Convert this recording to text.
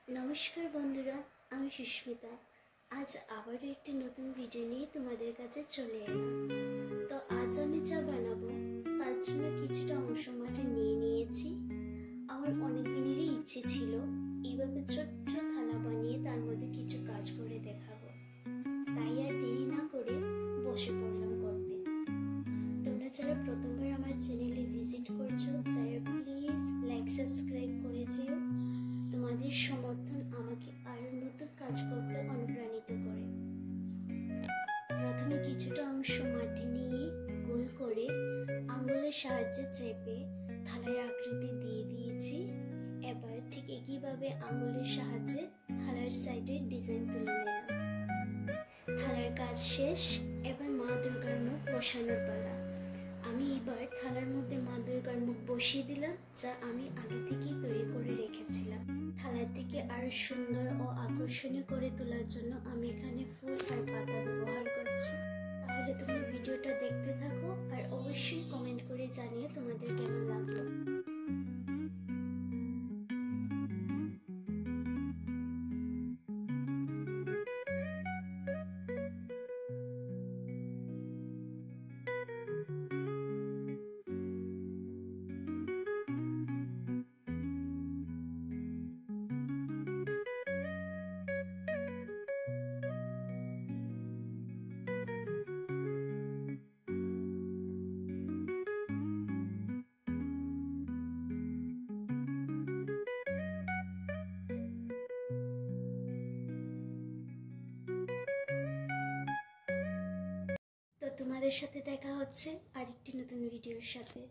নমস্কার বন্ধুরা, আমি সুস্মিতা। আজ আবারও একটি নতুন ভিডিও নিয়ে তোমাদের কাছে চলে এলাম। তো আজ আমি যা বানাবো তার জন্য কিছুটা অংশ মাটি নিয়ে নিয়েছি। আমার অনেক দিনেরই ইচ্ছে ছিল এইভাবে ছোট্ট থালা বানিয়ে তার মধ্যে কিছু কাজ করে দেখাবো। তাই আর দেরি না করে বসে পড়লাম করতে। তোমরা যারা প্রথমবার আমার চ্যানেলে ভিজিট করছো তারা প্লিজ লাইক সাবস্ক্রাইব করে যেও। তোমাদের সমর্থন আমাকে আরো নতুন কাজ করতে অনুপ্রাণিত করে। প্রথমে কিছুটা অংশ মাটি নিয়ে গোল করে আঙুলের সাহায্যে চেপে থালার আকৃতি দিয়ে দিয়েছি। এবার ঠিক একইভাবে আঙুলের সাহায্যে থালার সাইডে ডিজাইন তুলে নিলাম। থালার কাজ শেষ। এবার মা দুর্গার মুখ বসানোর পালা। আমি এবার থালার মধ্যে মা দুর্গার মুখ বসিয়ে দিলাম, যা আমি আগে থেকেই তৈরি করে রেখেছিলাম। থালাটিকে আরো সুন্দর ও আকর্ষণীয় করে তোলার জন্য আমি এখানে ফুল আর পাতা ব্যবহার করছি। তাহলে তোমরা ভিডিওটা দেখতে থাকো আর অবশ্যই কমেন্ট করে জানিয়ে তোমাদের কেমন লাগলো। তো তোমাদের সাথে দেখা হচ্ছে আরেকটি নতুন ভিডিওর সাথে।